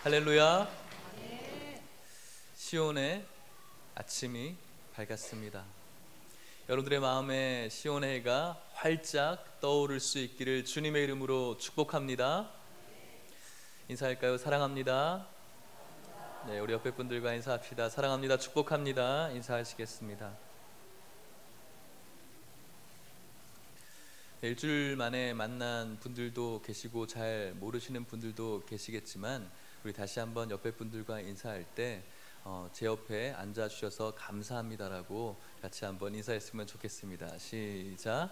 할렐루야. 시온의 아침이 밝았습니다. 여러분들의 마음에 시온의 해가 활짝 떠오를 수 있기를 주님의 이름으로 축복합니다. 인사할까요? 사랑합니다. 네, 우리 옆에 분들과 인사합시다. 사랑합니다. 축복합니다. 인사하시겠습니다. 네, 일주일 만에 만난 분들도 계시고 잘 모르시는 분들도 계시겠지만 우리 다시 한번 옆에 분들과 인사할 때 제 옆에 앉아주셔서 감사합니다라고 같이 한번 인사했으면 좋겠습니다. 시작.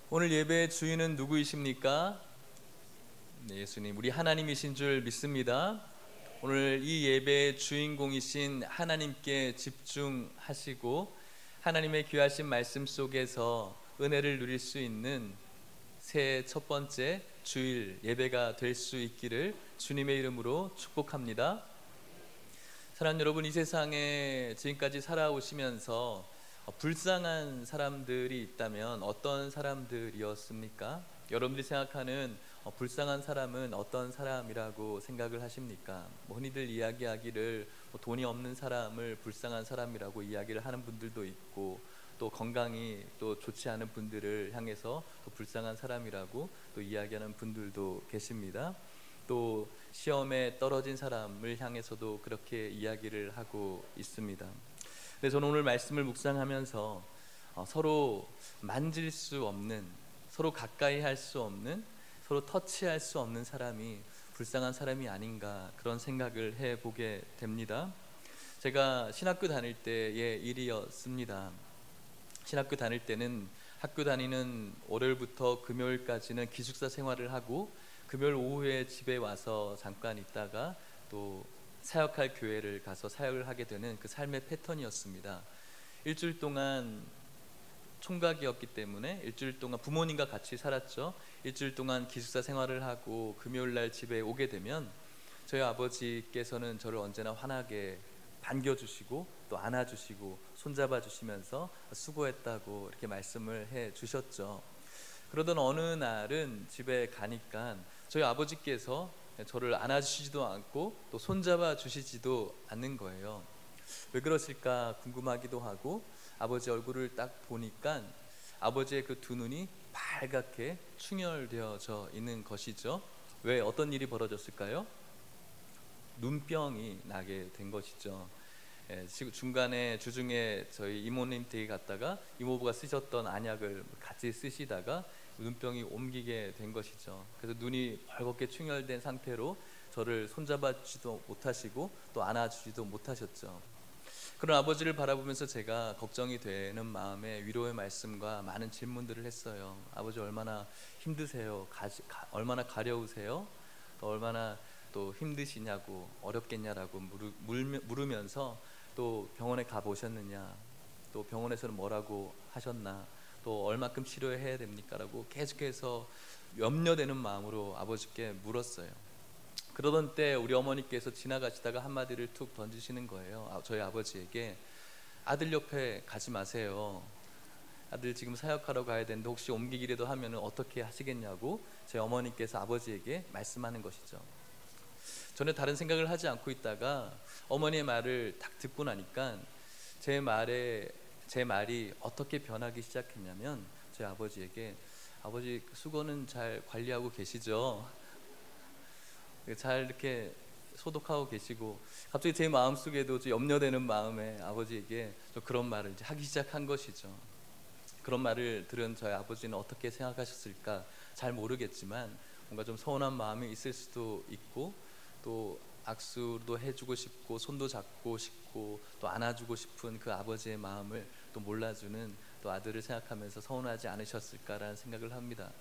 오늘 예배의 주인은 누구이십니까? 네, 예수님, 우리 하나님이신 줄 믿습니다. 오늘 이 예배의 주인공이신 하나님께 집중하시고 하나님의 귀하신 말씀 속에서 은혜를 누릴 수 있는 새해 첫 번째 주일 예배가 될 수 있기를 주님의 이름으로 축복합니다. 사랑하는 여러분, 이 세상에 지금까지 살아오시면서 불쌍한 사람들이 있다면 어떤 사람들이었습니까? 여러분들이 생각하는 불쌍한 사람은 어떤 사람이라고 생각을 하십니까? 흔히들 이야기하기를 돈이 없는 사람을 불쌍한 사람이라고 이야기를 하는 분들도 있고, 또 건강이 또 좋지 않은 분들을 향해서 또 불쌍한 사람이라고 또 이야기하는 분들도 계십니다. 또 시험에 떨어진 사람을 향해서도 그렇게 이야기를 하고 있습니다. 근데 저는 오늘 말씀을 묵상하면서 서로 만질 수 없는, 서로 가까이 할 수 없는, 서로 터치할 수 없는 사람이 불쌍한 사람이 아닌가, 그런 생각을 해보게 됩니다. 제가 신학교 다닐 때의 일이었습니다. 신학교 다닐 때는 학교 다니는 월요일부터 금요일까지는 기숙사 생활을 하고, 금요일 오후에 집에 와서 잠깐 있다가 또 사역할 교회를 가서 사역을 하게 되는 그 삶의 패턴이었습니다. 일주일 동안 총각이었기 때문에 일주일 동안 부모님과 같이 살았죠. 일주일 동안 기숙사 생활을 하고 금요일날 집에 오게 되면 저희 아버지께서는 저를 언제나 환하게 반겨주시고 또 안아주시고 손잡아 주시면서 수고했다고 이렇게 말씀을 해 주셨죠. 그러던 어느 날은 집에 가니까 저희 아버지께서 저를 안아주시지도 않고 또 손잡아 주시지도 않는 거예요. 왜 그러실까 궁금하기도 하고, 아버지 얼굴을 딱 보니까 아버지의 그 두 눈이 빨갛게 충혈되어져 있는 것이죠. 왜, 어떤 일이 벌어졌을까요? 눈병이 나게 된 것이죠. 중간에 주중에 저희 이모님 댁에 갔다가 이모부가 쓰셨던 안약을 같이 쓰시다가 눈병이 옮기게 된 것이죠. 그래서 눈이 벌겋게 충혈된 상태로 저를 손잡아 주지도 못하시고 또 안아주지도 못하셨죠. 그런 아버지를 바라보면서 제가 걱정이 되는 마음에 위로의 말씀과 많은 질문들을 했어요. 아버지 얼마나 힘드세요? 얼마나 가려우세요? 또 얼마나 또 힘드시냐고, 어렵겠냐라고 물으면서 또 병원에 가보셨느냐, 또 병원에서는 뭐라고 하셨나, 또 얼마큼 치료해야 됩니까? 라고 계속해서 염려되는 마음으로 아버지께 물었어요. 그러던 때 우리 어머니께서 지나가시다가 한마디를 툭 던지시는 거예요. 저희 아버지에게, 아들 옆에 가지 마세요. 아들 지금 사역하러 가야 되는데 혹시 옮기기라도 하면 어떻게 하시겠냐고 저희 어머니께서 아버지에게 말씀하는 것이죠. 저는 다른 생각을 하지 않고 있다가 어머니의 말을 딱 듣고 나니까 제 말이 어떻게 변하기 시작했냐면, 저희 아버지에게, 아버지 수건은 잘 관리하고 계시죠? 잘 이렇게 소독하고 계시고, 갑자기 제 마음속에도 염려되는 마음에 아버지에게 그런 말을 이제 하기 시작한 것이죠. 그런 말을 들은 저희 아버지는 어떻게 생각하셨을까 잘 모르겠지만 뭔가 좀 서운한 마음이 있을 수도 있고, 또 악수도 해주고 싶고 손도 잡고 싶고 또 안아주고 싶은 그 아버지의 마음을 또 몰라주는 또 아들을 생각하면서 서운하지 않으셨을까라는 생각을 합니다.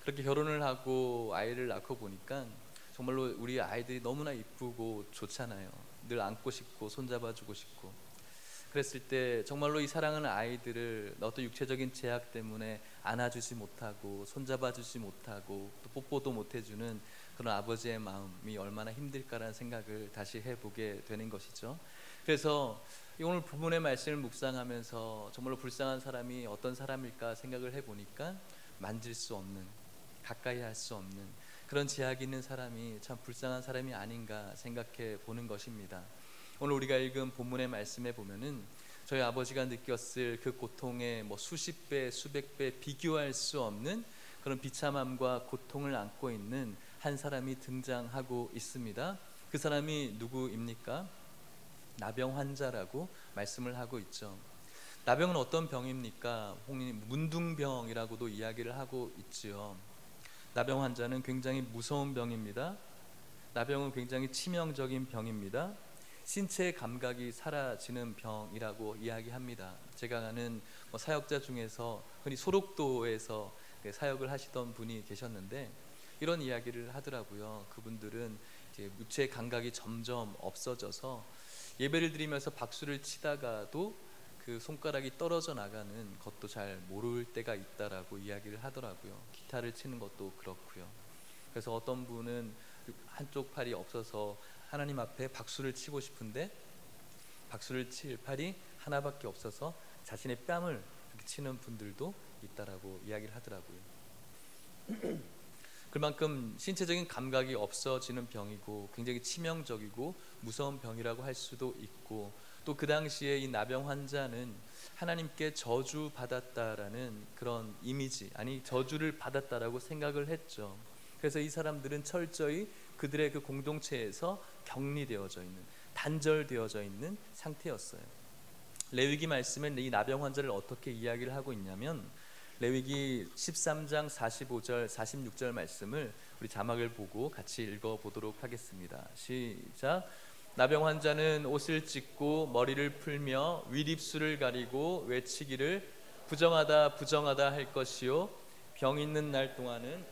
그렇게 결혼을 하고 아이를 낳고 보니까 정말로 우리 아이들이 너무나 이쁘고 좋잖아요. 늘 안고 싶고 손잡아주고 싶고. 그랬을 때 정말로 이 사랑하는 아이들을 어떤 육체적인 제약 때문에 안아주지 못하고 손잡아주지 못하고 또 뽀뽀도 못해주는 그런 아버지의 마음이 얼마나 힘들까라는 생각을 다시 해보게 되는 것이죠. 그래서 오늘 부분의 말씀을 묵상하면서 정말로 불쌍한 사람이 어떤 사람일까 생각을 해보니까 만질 수 없는, 가까이 할 수 없는 그런 제약이 있는 사람이 참 불쌍한 사람이 아닌가 생각해 보는 것입니다. 오늘 우리가 읽은 본문의 말씀에 보면은 저희 아버지가 느꼈을 그 고통의 수십 배, 수백 배 비교할 수 없는 그런 비참함과 고통을 안고 있는 한 사람이 등장하고 있습니다. 그 사람이 누구입니까? 나병 환자라고 말씀을 하고 있죠. 나병은 어떤 병입니까? 문둥병이라고도 이야기를 하고 있지요. 나병 환자는 굉장히 무서운 병입니다. 나병은 굉장히 치명적인 병입니다. 신체의 감각이 사라지는 병이라고 이야기합니다. 제가 아는 사역자 중에서 흔히 소록도에서 사역을 하시던 분이 계셨는데 이런 이야기를 하더라고요. 그분들은 이제 육체의 감각이 점점 없어져서 예배를 드리면서 박수를 치다가도 그 손가락이 떨어져 나가는 것도 잘 모를 때가 있다라고 이야기를 하더라고요. 기타를 치는 것도 그렇고요. 그래서 어떤 분은 한쪽 팔이 없어서 하나님 앞에 박수를 치고 싶은데 박수를 칠 팔이 하나밖에 없어서 자신의 뺨을 이렇게 치는 분들도 있다라고 이야기를 하더라고요. 그만큼 신체적인 감각이 없어지는 병이고 굉장히 치명적이고 무서운 병이라고 할 수도 있고, 또 그 당시에 이 나병 환자는 하나님께 저주받았다라는 그런 이미지, 아니 저주를 받았다라고 생각을 했죠. 그래서 이 사람들은 철저히 그들의 그 공동체에서 격리되어져 있는, 단절되어져 있는 상태였어요. 레위기 말씀은 이 나병 환자를 어떻게 이야기를 하고 있냐면 레위기 13장 45절 46절 말씀을 우리 자막을 보고 같이 읽어보도록 하겠습니다. 시작. 나병 환자는 옷을 찢고 머리를 풀며 윗입술을 가리고 외치기를 부정하다 부정하다 할 것이요 병 있는 날 동안은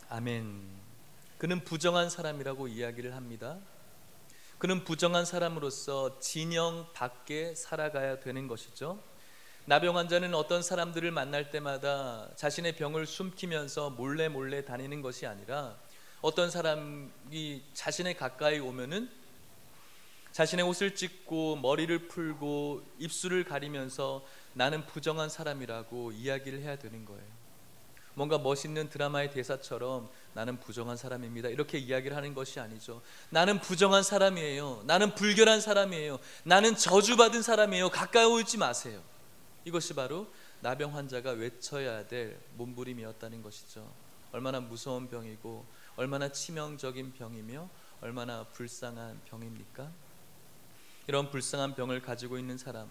아멘. 그는 부정한 사람이라고 이야기를 합니다. 그는 부정한 사람으로서 진영 밖에 살아가야 되는 것이죠. 나병 환자는 어떤 사람들을 만날 때마다 자신의 병을 숨기면서 몰래 몰래 다니는 것이 아니라 어떤 사람이 자신의 가까이 오면은 자신의 옷을 찢고 머리를 풀고 입술을 가리면서 나는 부정한 사람이라고 이야기를 해야 되는 거예요. 뭔가 멋있는 드라마의 대사처럼 나는 부정한 사람입니다 이렇게 이야기를 하는 것이 아니죠. 나는 부정한 사람이에요. 나는 불결한 사람이에요. 나는 저주받은 사람이에요. 가까이 오지 마세요. 이것이 바로 나병 환자가 외쳐야 될 몸부림이었다는 것이죠. 얼마나 무서운 병이고 얼마나 치명적인 병이며 얼마나 불쌍한 병입니까? 이런 불쌍한 병을 가지고 있는 사람,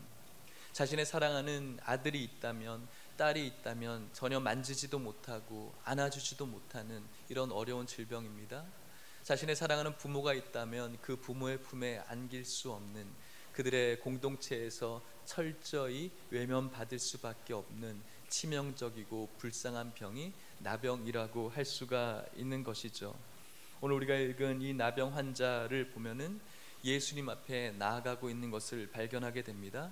자신의 사랑하는 아들이 있다면, 딸이 있다면 전혀 만지지도 못하고 안아주지도 못하는 이런 어려운 질병입니다. 자신의 사랑하는 부모가 있다면 그 부모의 품에 안길 수 없는, 그들의 공동체에서 철저히 외면받을 수밖에 없는 치명적이고 불쌍한 병이 나병이라고 할 수가 있는 것이죠. 오늘 우리가 읽은 이 나병 환자를 보면은 예수님 앞에 나아가고 있는 것을 발견하게 됩니다.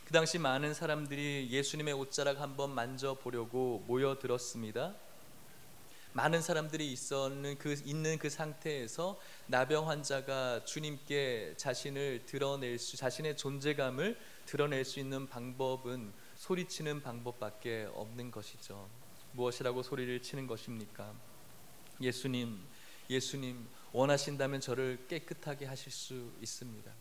그 당시 많은 사람들이 예수님의 옷자락 한번 만져보려고 모여들었습니다. 많은 사람들이 있는 그 상태에서 나병 환자가 주님께 자신의 존재감을 드러낼 수 있는 방법은 소리치는 방법밖에 없는 것이죠. 무엇이라고 소리를 치는 것입니까? 예수님, 예수님, 원하신다면 저를 깨끗하게 하실 수 있습니다.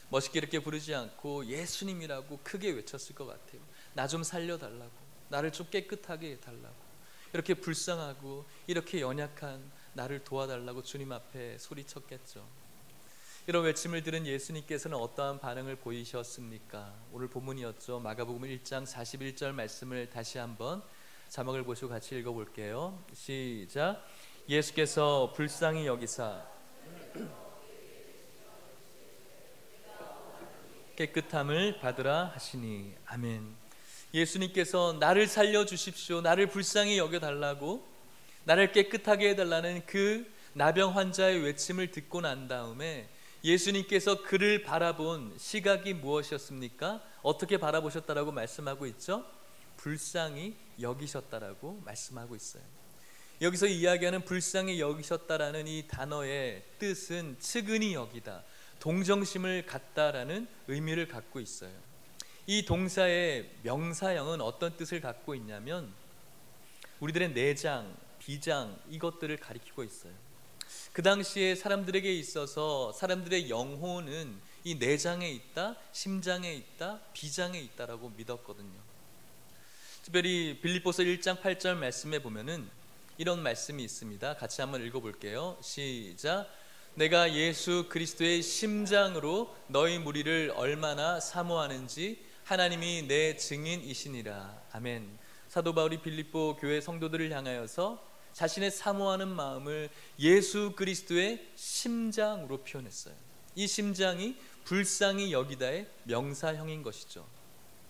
멋있게 이렇게 부르지 않고 예수님이라고 크게 외쳤을 것 같아요. 나 좀 살려달라고, 나를 좀 깨끗하게 해달라고, 이렇게 불쌍하고 이렇게 연약한 나를 도와달라고 주님 앞에 소리쳤겠죠. 이런 외침을 들은 예수님께서는 어떠한 반응을 보이셨습니까? 오늘 본문이었죠. 마가복음 1장 41절 말씀을 다시 한번 자막을 보시고 같이 읽어볼게요. 시작. 예수께서 불쌍히 여기사 깨끗함을 받으라 하시니. 아멘. 예수님께서 나를 살려주십시오, 나를 불쌍히 여겨달라고, 나를 깨끗하게 해달라는 그 나병 환자의 외침을 듣고 난 다음에 예수님께서 그를 바라본 시각이 무엇이었습니까? 어떻게 바라보셨다라고 말씀하고 있죠? 불쌍히 여기셨다라고 말씀하고 있어요. 여기서 이야기하는 불쌍히 여기셨다라는 이 단어의 뜻은 측은히 여기다, 동정심을 갖다라는 의미를 갖고 있어요. 이 동사의 명사형은 어떤 뜻을 갖고 있냐면 우리들의 내장, 비장 이것들을 가리키고 있어요. 그 당시에 사람들에게 있어서 사람들의 영혼은 이 내장에 있다, 심장에 있다, 비장에 있다라고 믿었거든요. 특별히 빌립보서 1장 8절 말씀에 보면은 이런 말씀이 있습니다. 같이 한번 읽어볼게요. 시작. 내가 예수 그리스도의 심장으로 너희 무리를 얼마나 사모하는지 하나님이 내 증인이시니라. 아멘. 사도 바울이 빌립보 교회 성도들을 향하여서 자신의 사모하는 마음을 예수 그리스도의 심장으로 표현했어요. 이 심장이 불쌍히 여기다의 명사형인 것이죠.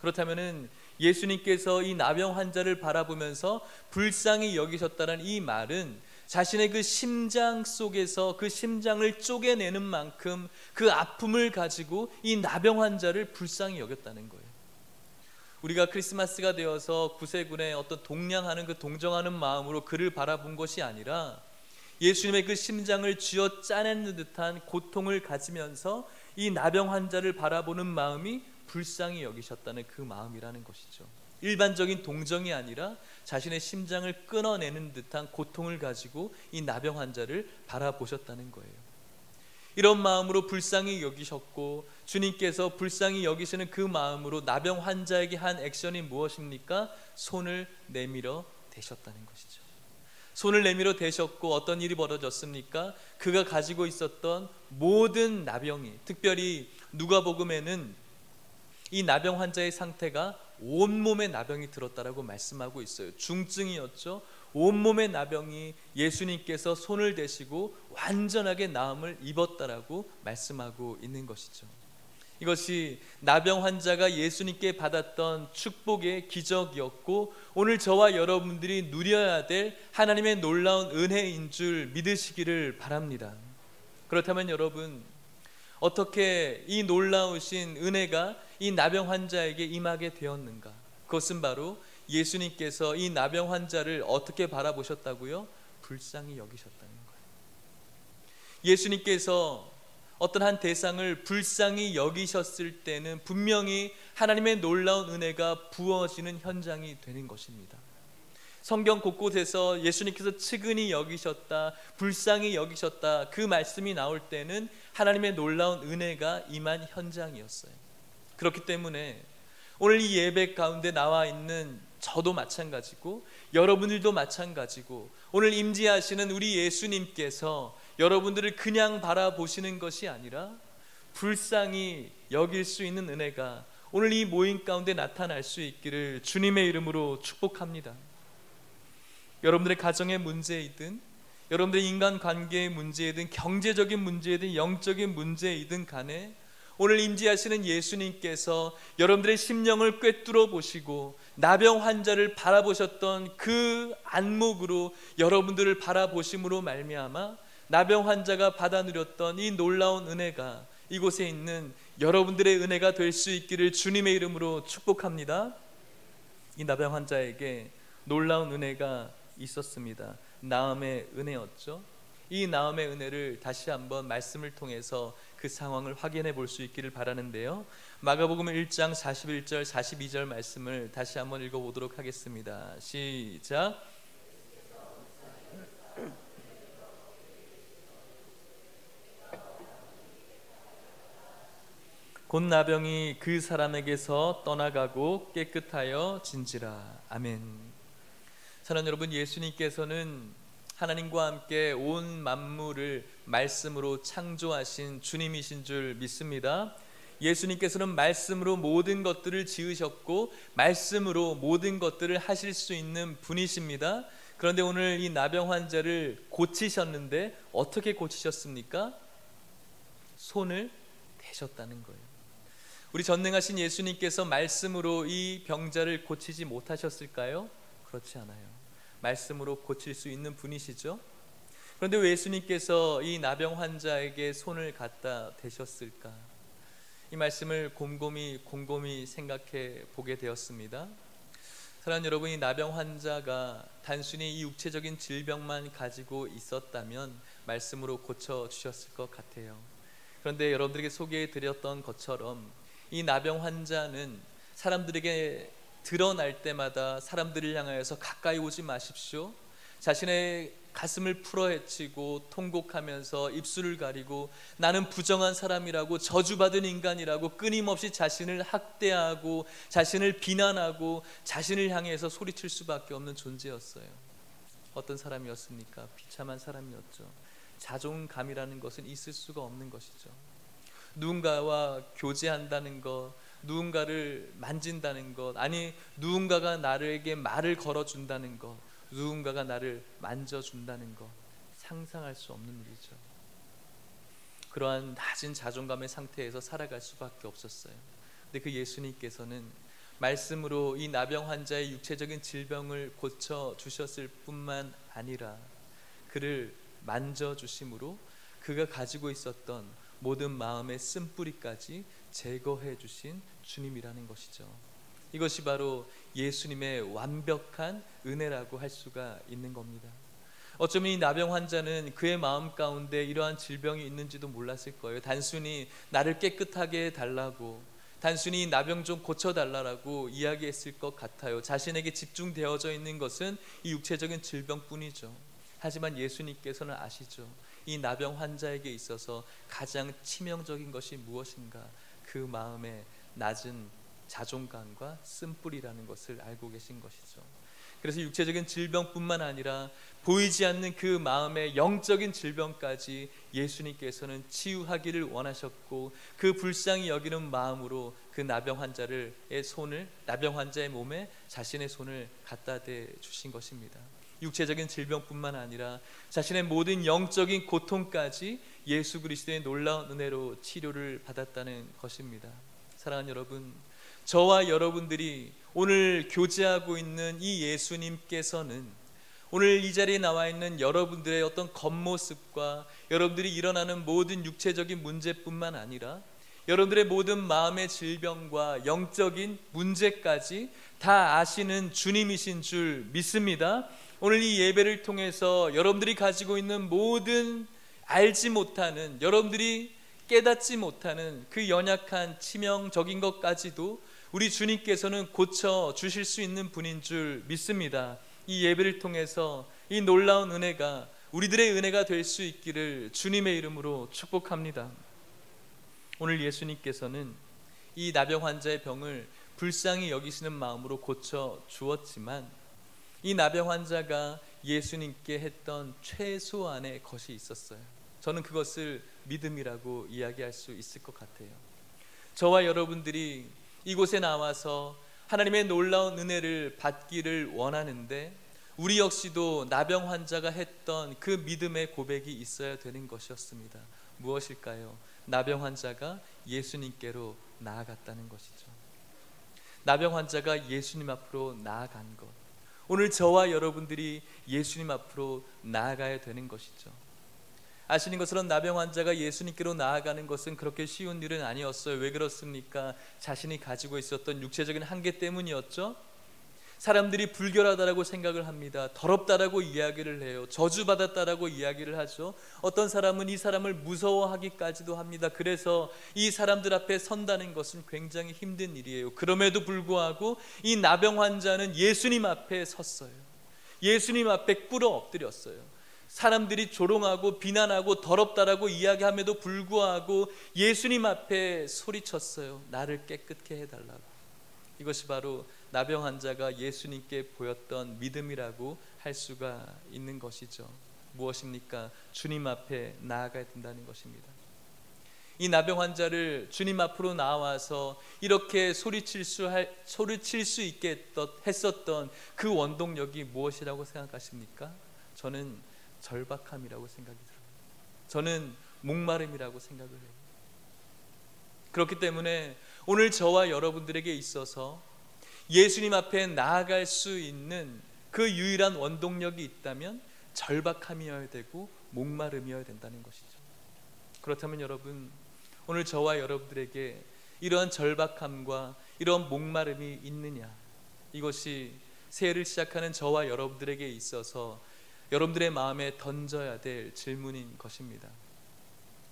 그렇다면은 예수님께서 이 나병 환자를 바라보면서 불쌍히 여기셨다는 이 말은 자신의 그 심장 속에서 그 심장을 쪼개내는 만큼 그 아픔을 가지고 이 나병 환자를 불쌍히 여겼다는 거예요. 우리가 크리스마스가 되어서 구세군의 어떤 동냥하는 그 동정하는 마음으로 그를 바라본 것이 아니라 예수님의 그 심장을 쥐어 짜내는 듯한 고통을 가지면서 이 나병 환자를 바라보는 마음이 불쌍히 여기셨다는 그 마음이라는 것이죠. 일반적인 동정이 아니라 자신의 심장을 끊어내는 듯한 고통을 가지고 이 나병 환자를 바라보셨다는 거예요. 이런 마음으로 불쌍히 여기셨고 주님께서 불쌍히 여기시는 그 마음으로 나병 환자에게 한 액션이 무엇입니까? 손을 내밀어 대셨다는 것이죠. 손을 내밀어 대셨고 어떤 일이 벌어졌습니까? 그가 가지고 있었던 모든 나병이, 특별히 누가복음에는 이 나병 환자의 상태가 온몸에 나병이 들었다라고 말씀하고 있어요. 중증이었죠. 온몸에 나병이 예수님께서 손을 대시고 완전하게 나음을 입었다라고 말씀하고 있는 것이죠. 이것이 나병 환자가 예수님께 받았던 축복의 기적이었고 오늘 저와 여러분들이 누려야 될 하나님의 놀라운 은혜인 줄 믿으시기를 바랍니다. 그렇다면 여러분, 어떻게 이 놀라우신 은혜가 이 나병 환자에게 임하게 되었는가? 그것은 바로 예수님께서 이 나병 환자를 어떻게 바라보셨다고요? 불쌍히 여기셨다는 거예요. 예수님께서 어떤 한 대상을 불쌍히 여기셨을 때는 분명히 하나님의 놀라운 은혜가 부어지는 현장이 되는 것입니다. 성경 곳곳에서 예수님께서 측은히 여기셨다, 불쌍히 여기셨다 그 말씀이 나올 때는 하나님의 놀라운 은혜가 임한 현장이었어요. 그렇기 때문에 오늘 이 예배 가운데 나와 있는 저도 마찬가지고 여러분들도 마찬가지고 오늘 임재하시는 우리 예수님께서 여러분들을 그냥 바라보시는 것이 아니라 불쌍히 여길 수 있는 은혜가 오늘 이 모임 가운데 나타날 수 있기를 주님의 이름으로 축복합니다. 여러분들의 가정의 문제이든 여러분들의 인간관계의 문제이든 경제적인 문제이든 영적인 문제이든 간에 오늘 임재하시는 예수님께서 여러분들의 심령을 꿰뚫어 보시고 나병 환자를 바라보셨던 그 안목으로 여러분들을 바라보심으로 말미암아 나병 환자가 받아 누렸던 이 놀라운 은혜가 이곳에 있는 여러분들의 은혜가 될 수 있기를 주님의 이름으로 축복합니다. 이 나병 환자에게 놀라운 은혜가 있었습니다. 나음의 은혜였죠. 이 나음의 은혜를 다시 한번 말씀을 통해서 그 상황을 확인해 볼 수 있기를 바라는데요. 마가복음 1장 41절 42절 말씀을 다시 한번 읽어보도록 하겠습니다. 시작. 곧 나병이 그 사람에게서 떠나가고 깨끗하여 진지라. 아멘. 사랑하는 여러분, 예수님께서는 하나님과 함께 온 만물을 말씀으로 창조하신 주님이신 줄 믿습니다. 예수님께서는 말씀으로 모든 것들을 지으셨고 말씀으로 모든 것들을 하실 수 있는 분이십니다. 그런데 오늘 이 나병 환자를 고치셨는데 어떻게 고치셨습니까? 손을 대셨다는 거예요. 우리 전능하신 예수님께서 말씀으로 이 병자를 고치지 못하셨을까요? 그렇지 않아요. 말씀으로 고칠 수 있는 분이시죠. 그런데 왜 예수님께서 이 나병 환자에게 손을 갖다 대셨을까? 이 말씀을 곰곰이 생각해 보게 되었습니다. 사랑하는 여러분, 이 나병 환자가 단순히 이 육체적인 질병만 가지고 있었다면 말씀으로 고쳐주셨을 것 같아요. 그런데 여러분들에게 소개해 드렸던 것처럼 이 나병 환자는 사람들에게 드러날 때마다 사람들을 향하여서 가까이 오지 마십시오, 자신의 가슴을 풀어헤치고 통곡하면서 입술을 가리고 나는 부정한 사람이라고, 저주받은 인간이라고 끊임없이 자신을 학대하고 자신을 비난하고 자신을 향해서 소리칠 수밖에 없는 존재였어요. 어떤 사람이었습니까? 비참한 사람이었죠. 자존감이라는 것은 있을 수가 없는 것이죠. 누군가와 교제한다는 것, 누군가를 만진다는 것, 아니 누군가가 나에게 말을 걸어준다는 것, 누군가가 나를 만져준다는 것, 상상할 수 없는 일이죠. 그러한 낮은 자존감의 상태에서 살아갈 수밖에 없었어요. 근데 그 예수님께서는 말씀으로 이 나병 환자의 육체적인 질병을 고쳐주셨을 뿐만 아니라 그를 만져주심으로 그가 가지고 있었던 모든 마음의 쓴뿌리까지 제거해 주신 주님이라는 것이죠. 이것이 바로 예수님의 완벽한 은혜라고 할 수가 있는 겁니다. 어쩌면 이 나병 환자는 그의 마음 가운데 이러한 질병이 있는지도 몰랐을 거예요. 단순히 나를 깨끗하게 해달라고, 단순히 나병 좀 고쳐달라고 이야기했을 것 같아요. 자신에게 집중되어져 있는 것은 이 육체적인 질병뿐이죠. 하지만 예수님께서는 아시죠. 이 나병 환자에게 있어서 가장 치명적인 것이 무엇인가? 그 마음의 낮은 자존감과 쓴뿌리라는 것을 알고 계신 것이죠. 그래서 육체적인 질병뿐만 아니라 보이지 않는 그 마음의 영적인 질병까지 예수님께서는 치유하기를 원하셨고, 그 불쌍히 여기는 마음으로 그 나병 환자의 몸에 자신의 손을 갖다 대 주신 것입니다. 육체적인 질병뿐만 아니라 자신의 모든 영적인 고통까지 예수 그리스도의 놀라운 은혜로 치료를 받았다는 것입니다. 사랑하는 여러분, 저와 여러분들이 오늘 교제하고 있는 이 예수님께서는 오늘 이 자리에 나와 있는 여러분들의 어떤 겉모습과 여러분들이 일어나는 모든 육체적인 문제뿐만 아니라 여러분들의 모든 마음의 질병과 영적인 문제까지 다 아시는 주님이신 줄 믿습니다. 오늘 이 예배를 통해서 여러분들이 가지고 있는 모든 알지 못하는, 여러분들이 깨닫지 못하는 그 연약한 치명적인 것까지도 우리 주님께서는 고쳐 주실 수 있는 분인 줄 믿습니다. 이 예배를 통해서 이 놀라운 은혜가 우리들의 은혜가 될 수 있기를 주님의 이름으로 축복합니다. 오늘 예수님께서는 이 나병 환자의 병을 불쌍히 여기시는 마음으로 고쳐 주었지만 이 나병 환자가 예수님께 했던 최소한의 것이 있었어요. 저는 그것을 믿음이라고 이야기할 수 있을 것 같아요. 저와 여러분들이 이곳에 나와서 하나님의 놀라운 은혜를 받기를 원하는데 우리 역시도 나병 환자가 했던 그 믿음의 고백이 있어야 되는 것이었습니다. 무엇일까요? 나병 환자가 예수님께로 나아갔다는 것이죠. 나병 환자가 예수님 앞으로 나아간 것, 오늘 저와 여러분들이 예수님 앞으로 나아가야 되는 것이죠. 아시는 것처럼 나병 환자가 예수님께로 나아가는 것은 그렇게 쉬운 일은 아니었어요. 왜 그렇습니까? 자신이 가지고 있었던 육체적인 한계 때문이었죠. 사람들이 불결하다라고 생각을 합니다. 더럽다라고 이야기를 해요. 저주받았다라고 이야기를 하죠. 어떤 사람은 이 사람을 무서워하기까지도 합니다. 그래서 이 사람들 앞에 선다는 것은 굉장히 힘든 일이에요. 그럼에도 불구하고 이 나병 환자는 예수님 앞에 섰어요. 예수님 앞에 꿇어 엎드렸어요. 사람들이 조롱하고 비난하고 더럽다라고 이야기함에도 불구하고 예수님 앞에 소리쳤어요. 나를 깨끗게 해달라고. 이것이 바로 나병 환자가 예수님께 보였던 믿음이라고 할 수가 있는 것이죠. 무엇입니까? 주님 앞에 나아가야 된다는 것입니다. 이 나병 환자를 주님 앞으로 나와서 이렇게 소리칠 수 있게 했었던 그 원동력이 무엇이라고 생각하십니까? 저는 절박함이라고 생각이 들어요. 저는 목마름이라고 생각을 해요. 그렇기 때문에 오늘 저와 여러분들에게 있어서 예수님 앞에 나아갈 수 있는 그 유일한 원동력이 있다면 절박함이어야 되고 목마름이어야 된다는 것이죠. 그렇다면 여러분, 오늘 저와 여러분들에게 이러한 절박함과 이러한 목마름이 있느냐? 이것이 새해를 시작하는 저와 여러분들에게 있어서 여러분들의 마음에 던져야 될 질문인 것입니다.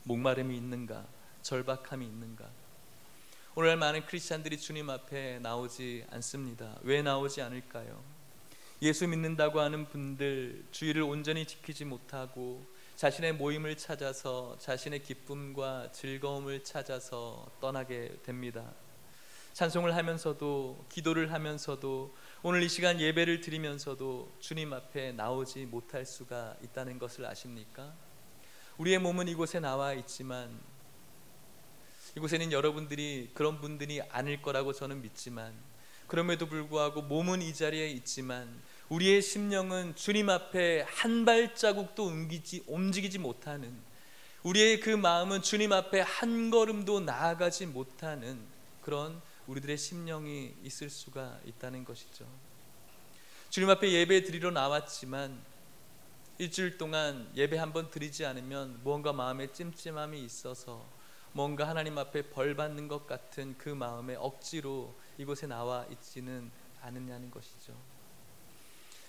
목마름이 있는가? 절박함이 있는가? 오늘날 많은 크리스찬들이 주님 앞에 나오지 않습니다. 왜 나오지 않을까요? 예수 믿는다고 하는 분들, 주의를 온전히 지키지 못하고 자신의 모임을 찾아서 자신의 기쁨과 즐거움을 찾아서 떠나게 됩니다. 찬송을 하면서도, 기도를 하면서도, 오늘 이 시간 예배를 드리면서도 주님 앞에 나오지 못할 수가 있다는 것을 아십니까? 우리의 몸은 이곳에 나와 있지만, 이곳에는 여러분들이 그런 분들이 아닐 거라고 저는 믿지만, 그럼에도 불구하고 몸은 이 자리에 있지만 우리의 심령은 주님 앞에 한 발자국도 움직이지 못하는, 우리의 그 마음은 주님 앞에 한 걸음도 나아가지 못하는 그런 우리들의 심령이 있을 수가 있다는 것이죠. 주님 앞에 예배 드리러 나왔지만 일주일 동안 예배 한번 드리지 않으면 무언가 마음에 찜찜함이 있어서 뭔가 하나님 앞에 벌 받는 것 같은 그 마음에 억지로 이곳에 나와 있지는 않느냐는 것이죠.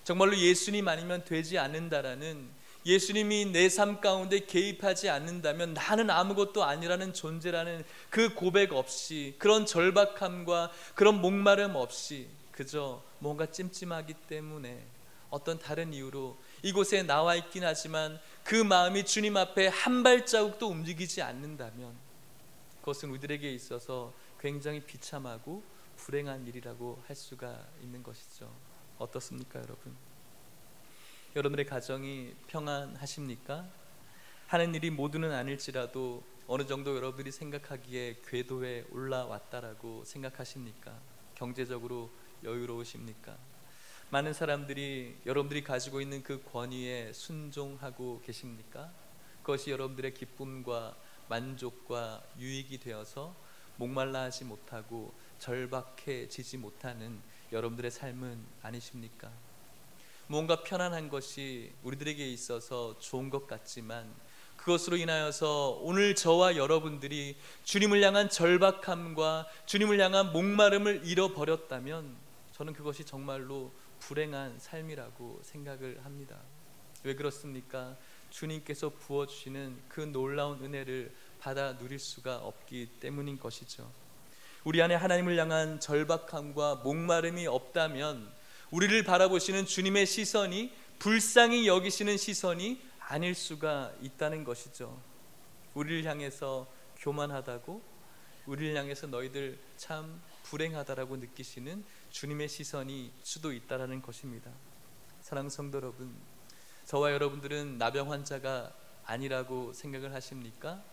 정말로 예수님 아니면 되지 않는다라는, 예수님이 내 삶 가운데 개입하지 않는다면 나는 아무것도 아니라는 존재라는 그 고백 없이, 그런 절박함과 그런 목마름 없이 그저 뭔가 찜찜하기 때문에 어떤 다른 이유로 이곳에 나와 있긴 하지만 그 마음이 주님 앞에 한 발자국도 움직이지 않는다면 그것은 우리들에게 있어서 굉장히 비참하고 불행한 일이라고 할 수가 있는 것이죠. 어떻습니까, 여러분? 여러분의 가정이 평안하십니까? 하는 일이 모두는 아닐지라도 어느 정도 여러분들이 생각하기에 궤도에 올라왔다라고 생각하십니까? 경제적으로 여유로우십니까? 많은 사람들이 여러분들이 가지고 있는 그 권위에 순종하고 계십니까? 그것이 여러분들의 기쁨과 만족과 유익이 되어서 목말라 하지 못하고 절박해지지 못하는 여러분들의 삶은 아니십니까? 무언가 편안한 것이 우리들에게 있어서 좋은 것 같지만 그것으로 인하여서 오늘 저와 여러분들이 주님을 향한 절박함과 주님을 향한 목마름을 잃어버렸다면 저는 그것이 정말로 불행한 삶이라고 생각을 합니다. 왜 그렇습니까? 주님께서 부어주시는 그 놀라운 은혜를 받아 누릴 수가 없기 때문인 것이죠. 우리 안에 하나님을 향한 절박함과 목마름이 없다면 우리를 바라보시는 주님의 시선이 불쌍히 여기시는 시선이 아닐 수가 있다는 것이죠. 우리를 향해서 교만하다고, 우리를 향해서 너희들 참 불행하다라고 느끼시는 주님의 시선이 수도 있다라는 것입니다. 사랑하는 성도 여러분, 저와 여러분들은 나병 환자가 아니라고 생각을 하십니까?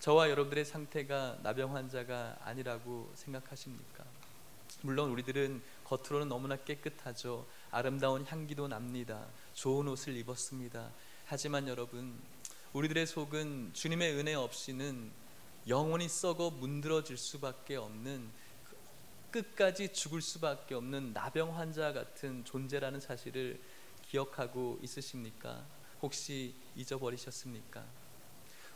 저와 여러분들의 상태가 나병 환자가 아니라고 생각하십니까? 물론 우리들은 겉으로는 너무나 깨끗하죠. 아름다운 향기도 납니다. 좋은 옷을 입었습니다. 하지만 여러분, 우리들의 속은 주님의 은혜 없이는 영원히 썩어 문드러질 수밖에 없는, 끝까지 죽을 수밖에 없는 나병 환자 같은 존재라는 사실을 기억하고 있으십니까? 혹시 잊어버리셨습니까?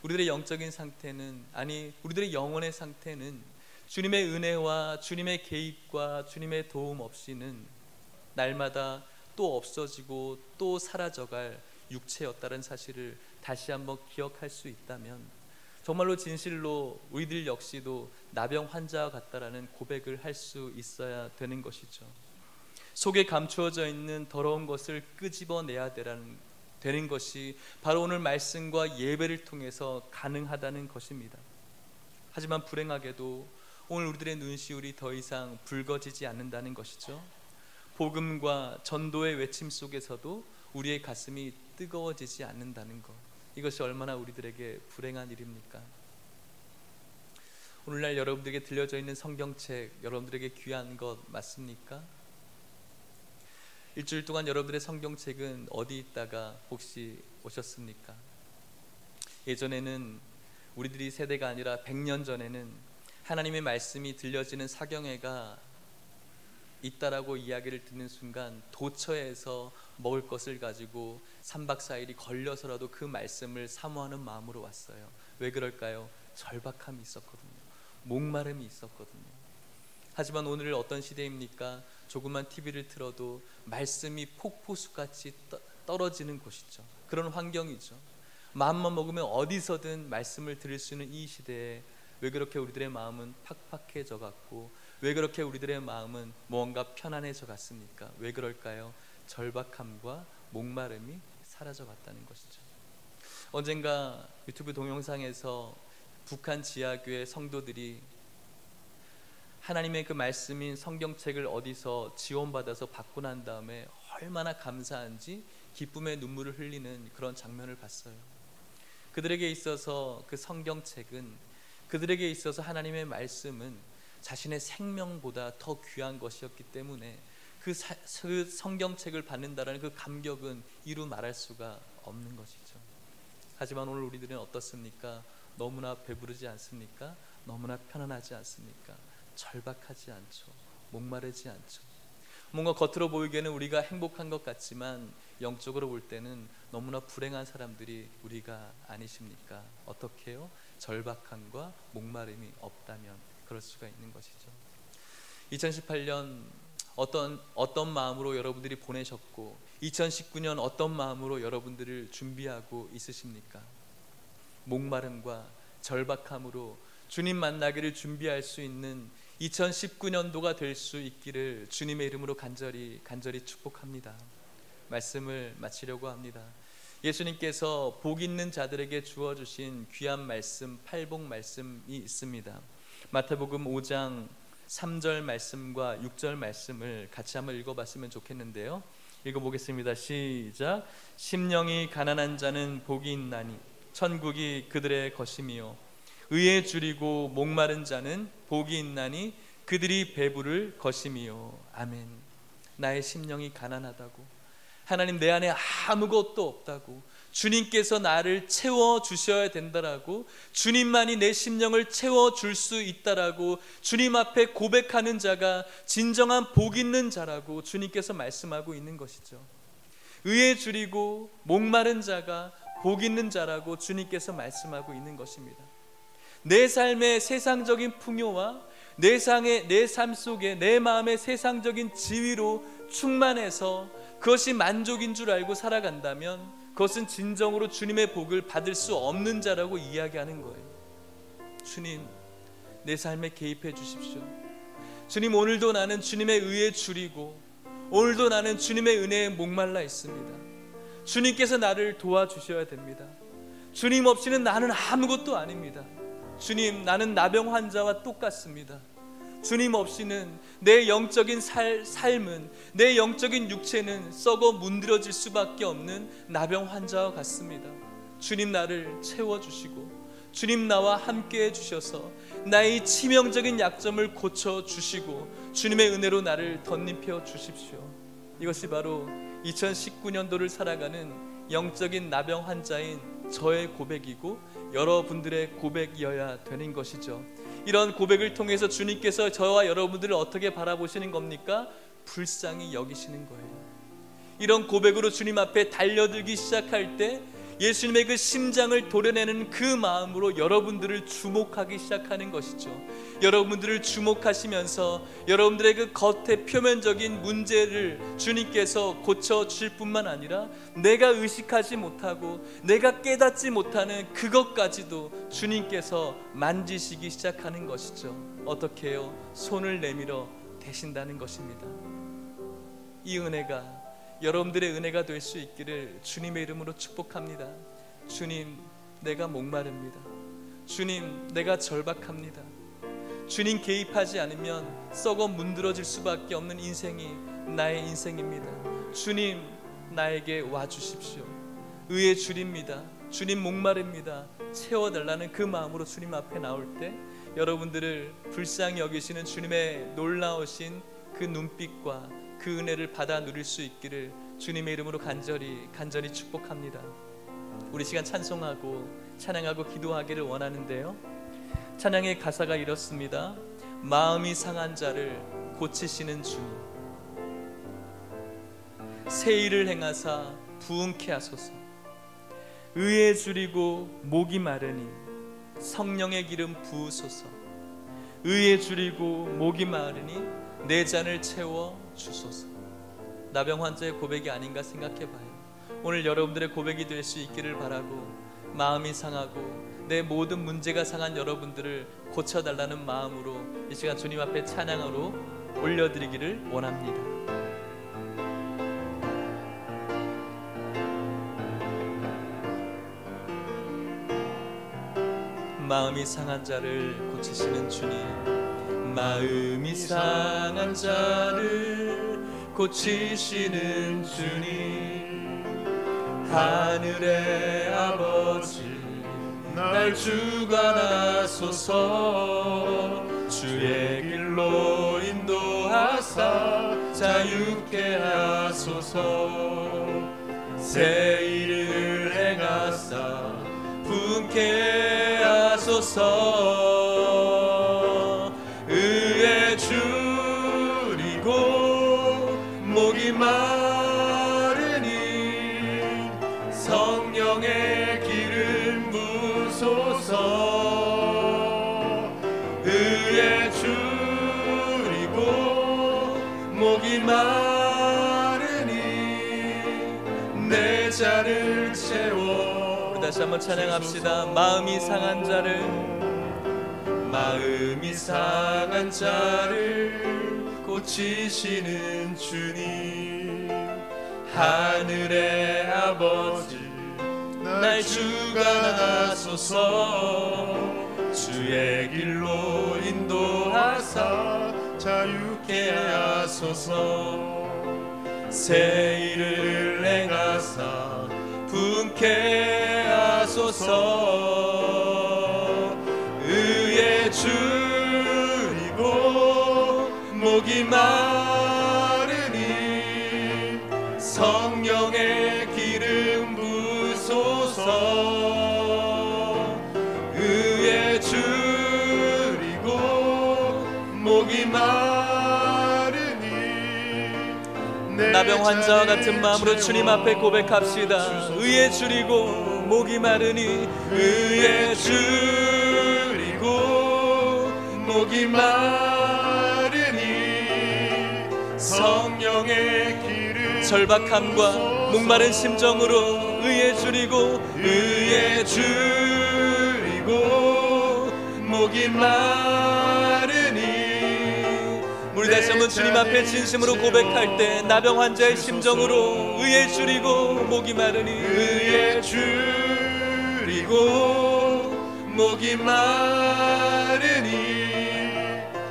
우리들의 영적인 상태는, 아니 우리들의 영혼의 상태는 주님의 은혜와 주님의 개입과 주님의 도움 없이는 날마다 또 없어지고 또 사라져갈 육체였다는 사실을 다시 한번 기억할 수 있다면 정말로 진실로 우리들 역시도 나병 환자와 같다라는 고백을 할 수 있어야 되는 것이죠. 속에 감추어져 있는 더러운 것을 끄집어내야 되는 것이 바로 오늘 말씀과 예배를 통해서 가능하다는 것입니다. 하지만 불행하게도 오늘 우리들의 눈시울이 더 이상 붉어지지 않는다는 것이죠. 복음과 전도의 외침 속에서도 우리의 가슴이 뜨거워지지 않는다는 것, 이것이 얼마나 우리들에게 불행한 일입니까? 오늘날 여러분들에게 들려져 있는 성경책, 여러분들에게 귀한 것 맞습니까? 일주일 동안 여러분들의 성경책은 어디 있다가 혹시 오셨습니까? 예전에는 우리들이 세대가 아니라 100년 전에는 하나님의 말씀이 들려지는 사경회가 있다라고 이야기를 듣는 순간 도처에서 먹을 것을 가지고 3박 4일이 걸려서라도 그 말씀을 사모하는 마음으로 왔어요. 왜 그럴까요? 절박함이 있었거든요. 목마름이 있었거든요. 하지만 오늘 어떤 시대입니까? 조그만 TV를 틀어도 말씀이 폭포수같이 떨어지는 곳이죠. 그런 환경이죠. 마음만 먹으면 어디서든 말씀을 들을 수 있는 이 시대에 왜 그렇게 우리들의 마음은 팍팍해져 갔고 왜 그렇게 우리들의 마음은 뭔가 편안해져 갔습니까? 왜 그럴까요? 절박함과 목마름이 사라져 갔다는 것이죠. 언젠가 유튜브 동영상에서 북한 지하교회 성도들이 하나님의 그 말씀인 성경책을 어디서 지원받아서 받고 난 다음에 얼마나 감사한지 기쁨의 눈물을 흘리는 그런 장면을 봤어요. 그들에게 있어서 그 성경책은, 그들에게 있어서 하나님의 말씀은 자신의 생명보다 더 귀한 것이었기 때문에 그 성경책을 받는다는 그 감격은 이루 말할 수가 없는 것이죠. 하지만 오늘 우리들은 어떻습니까? 너무나 배부르지 않습니까? 너무나 편안하지 않습니까? 절박하지 않죠. 목마르지 않죠. 뭔가 겉으로 보이기에는 우리가 행복한 것 같지만 영적으로 볼 때는 너무나 불행한 사람들이 우리가 아니십니까? 어떻게 해요? 절박함과 목마름이 없다면 그럴 수가 있는 것이죠. 2018년 어떤 마음으로 여러분들이 보내셨고 2019년 어떤 마음으로 여러분들을 준비하고 있으십니까? 목마름과 절박함으로 주님 만나기를 준비할 수 있는 2019년도가 될 수 있기를 주님의 이름으로 간절히 축복합니다. 말씀을 마치려고 합니다. 예수님께서 복 있는 자들에게 주어주신 귀한 말씀, 팔복 말씀이 있습니다. 마태복음 5장 3절 말씀과 6절 말씀을 같이 한번 읽어봤으면 좋겠는데요. 읽어보겠습니다. 시작. 심령이 가난한 자는 복이 있나니 천국이 그들의 것이며 의에 줄이고 목마른 자는 복이 있나니 그들이 배부를 것이며. 아멘. 나의 심령이 가난하다고, 하나님 내 안에 아무것도 없다고, 주님께서 나를 채워주셔야 된다라고, 주님만이 내 심령을 채워줄 수 있다라고 주님 앞에 고백하는 자가 진정한 복 있는 자라고 주님께서 말씀하고 있는 것이죠. 의에 줄이고 목마른 자가 복 있는 자라고 주님께서 말씀하고 있는 것입니다. 내 삶의 세상적인 풍요와 내 삶 속에 내 마음의 세상적인 지위로 충만해서 그것이 만족인 줄 알고 살아간다면 그것은 진정으로 주님의 복을 받을 수 없는 자라고 이야기하는 거예요. 주님, 내 삶에 개입해 주십시오. 주님, 오늘도 나는 주님의 의에 줄이고 오늘도 나는 주님의 은혜에 목말라 있습니다. 주님께서 나를 도와주셔야 됩니다. 주님 없이는 나는 아무것도 아닙니다. 주님, 나는 나병 환자와 똑같습니다. 주님 없이는 내 영적인 삶은, 내 영적인 육체는 썩어 문드러질 수밖에 없는 나병 환자와 같습니다. 주님, 나를 채워주시고 주님 나와 함께 해주셔서 나의 치명적인 약점을 고쳐주시고 주님의 은혜로 나를 덧입혀 주십시오. 이것이 바로 2019년도를 살아가는 영적인 나병 환자인 저의 고백이고 여러분들의 고백이어야 되는 것이죠. 이런 고백을 통해서 주님께서 저와 여러분들을 어떻게 바라보시는 겁니까? 불쌍히 여기시는 거예요. 이런 고백으로 주님 앞에 달려들기 시작할 때 예수님의 그 심장을 도려내는 그 마음으로 여러분들을 주목하기 시작하는 것이죠. 여러분들을 주목하시면서 여러분들의 그 겉의 표면적인 문제를 주님께서 고쳐주실 뿐만 아니라 내가 의식하지 못하고 내가 깨닫지 못하는 그것까지도 주님께서 만지시기 시작하는 것이죠. 어떻게 해요? 손을 내밀어 대신다는 것입니다. 이 은혜가 여러분들의 은혜가 될 수 있기를 주님의 이름으로 축복합니다. 주님, 내가 목마릅니다. 주님, 내가 절박합니다. 주님 개입하지 않으면 썩어 문드러질 수밖에 없는 인생이 나의 인생입니다. 주님, 나에게 와주십시오. 의에 줄입니다. 주님, 목마릅니다. 채워달라는 그 마음으로 주님 앞에 나올 때 여러분들을 불쌍히 여기시는 주님의 놀라우신 그 눈빛과 그 은혜를 받아 누릴 수 있기를 주님의 이름으로 간절히 축복합니다. 우리 시간 찬양하고 기도하기를 원하는데요. 찬양의 가사가 이렇습니다. 마음이 상한 자를 고치시는 주님, 새 일을 행하사 부흥케 하소서. 의에 줄이고 목이 마르니 성령의 기름 부으소서. 의에 줄이고 목이 마르니 내 잔을 채워 주소서. 나병 환자의 고백이 아닌가 생각해봐요. 오늘 여러분들의 고백이 될 수 있기를 바라고, 마음이 상하고 내 모든 문제가 상한 여러분들을 고쳐달라는 마음으로 이 시간 주님 앞에 찬양으로 올려드리기를 원합니다. 마음이 상한 자를 고치시는 주님, 마음이 상한 자를 고치시는 주님, 하늘의 아버지 날 주관하소서. 주의 길로 인도하사 자유케 하소서. 새 일을 행하사 분케 하소서. 의에 줄이고 목이 마르니 성령의 기름 부소서. 의에 줄이고 목이 마르니 내 잔을 채워. 다시 한번 찬양합시다. 마음이 상한 자를, 마음이 상한 자를 고치시는 주님, 하늘의 아버지 날 주관하소서. 주의 길로 인도하사 자유케 하소서. 새 일을 행하사 분케 하소서. 의에 줄이고 목이 마르니 성령의 기름 부소서. 의에 줄이고 목이 마르니 나병 환자와 같은 마음으로 주님 앞에 고백합시다. 의에 줄이고 목이 마르니, 의에 줄이고 목이 마르니 성령의 기름. 절박함과 목마른 심정으로 의에 줄이고, 의에 줄이고 목이 마르니. 우리 다시 한번 주님 앞에 진심으로 고백할 때 나병 환자의 심정으로 의에 줄이고 목이 마르니, 의에 줄이고 목이 마르니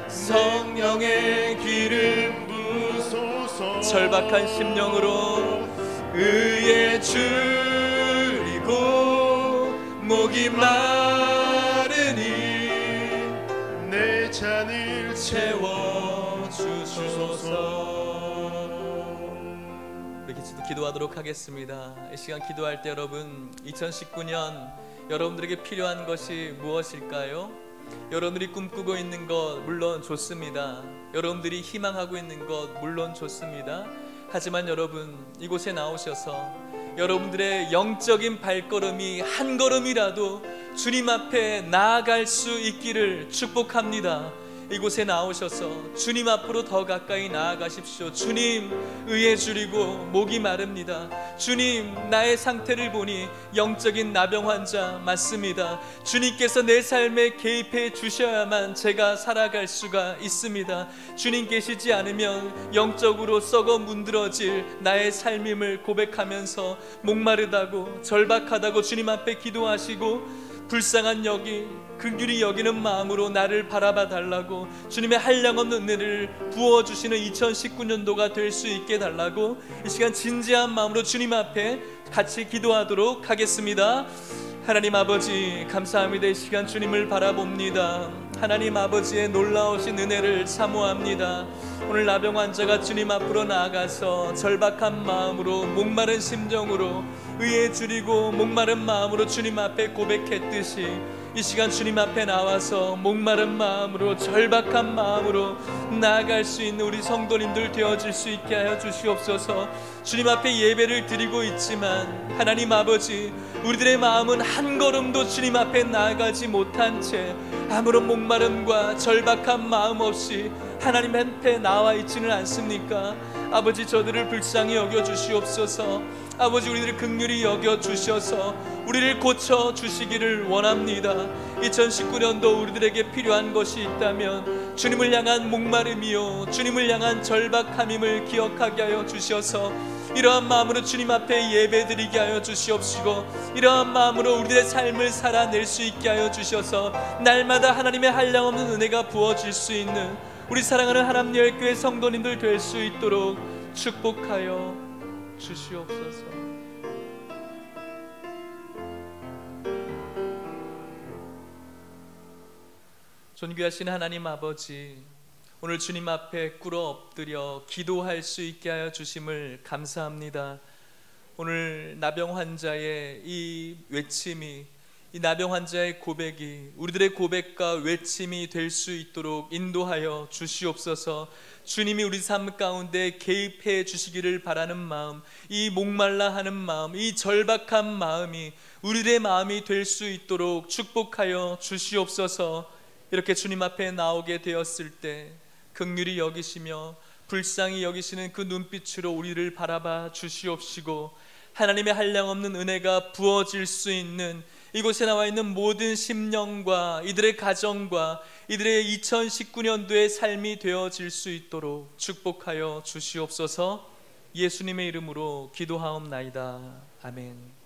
성령의 기름 부소서. 절박한 심령으로 의에 줄이고 목이 마르니 내 잔을 채워주소서. 이렇게 기도하도록 하겠습니다. 이 시간 기도할 때 여러분, 2019년 여러분들에게 필요한 것이 무엇일까요? 여러분들이 꿈꾸고 있는 것 물론 좋습니다. 여러분들이 희망하고 있는 것 물론 좋습니다. 하지만 여러분, 이곳에 나오셔서 여러분들의 영적인 발걸음이 한 걸음이라도 주님 앞에 나아갈 수 있기를 축복합니다. 이곳에 나오셔서 주님 앞으로 더 가까이 나아가십시오. 주님, 의에 줄이고 목이 마릅니다. 주님, 나의 상태를 보니 영적인 나병 환자 맞습니다. 주님께서 내 삶에 개입해 주셔야만 제가 살아갈 수가 있습니다. 주님 계시지 않으면 영적으로 썩어 문드러질 나의 삶임을 고백하면서 목마르다고 절박하다고 주님 앞에 기도하시고, 불쌍한 여기 긍휼히 여기는 마음으로 나를 바라봐 달라고, 주님의 한량없는 은혜를 부어주시는 2019년도가 될 수 있게 달라고 이 시간 진지한 마음으로 주님 앞에 같이 기도하도록 하겠습니다. 하나님 아버지, 감사합니다. 이 시간 주님을 바라봅니다. 하나님 아버지의 놀라우신 은혜를 사모합니다. 오늘 나병 환자가 주님 앞으로 나아가서 절박한 마음으로 목마른 심정으로 의에 줄이고 목마른 마음으로 주님 앞에 고백했듯이 이 시간 주님 앞에 나와서 목마른 마음으로 절박한 마음으로 나아갈 수 있는 우리 성도님들 되어질 수 있게 하여 주시옵소서. 주님 앞에 예배를 드리고 있지만 하나님 아버지, 우리들의 마음은 한 걸음도 주님 앞에 나아가지 못한 채 아무런 목마름과 절박한 마음 없이 하나님 앞에 나와 있지는 않습니까? 아버지, 저들을 불쌍히 여겨 주시옵소서. 아버지, 우리들을 긍휼히 여겨 주셔서 우리를 고쳐 주시기를 원합니다. 2019년도 우리들에게 필요한 것이 있다면 주님을 향한 목마름이요, 주님을 향한 절박함임을 기억하게 하여 주셔서 이러한 마음으로 주님 앞에 예배드리게 하여 주시옵시고, 이러한 마음으로 우리들의 삶을 살아낼 수 있게 하여 주셔서 날마다 하나님의 한량없는 은혜가 부어질 수 있는 우리 사랑하는 하나님의 교회 성도님들 될 수 있도록 축복하여 주시옵소서. 존귀하신 하나님 아버지, 오늘 주님 앞에 꿇어 엎드려 기도할 수 있게 하여 주심을 감사합니다. 오늘 나병 환자의 이 외침이, 이 나병 환자의 고백이 우리들의 고백과 외침이 될 수 있도록 인도하여 주시옵소서. 주님이 우리 삶 가운데 개입해 주시기를 바라는 마음, 이 목말라 하는 마음, 이 절박한 마음이 우리들의 마음이 될 수 있도록 축복하여 주시옵소서. 이렇게 주님 앞에 나오게 되었을 때 긍휼히 여기시며 불쌍히 여기시는 그 눈빛으로 우리를 바라봐 주시옵시고, 하나님의 한량없는 은혜가 부어질 수 있는 이곳에 나와 있는 모든 심령과 이들의 가정과 이들의 2019년도의 삶이 되어질 수 있도록 축복하여 주시옵소서. 예수님의 이름으로 기도하옵나이다. 아멘.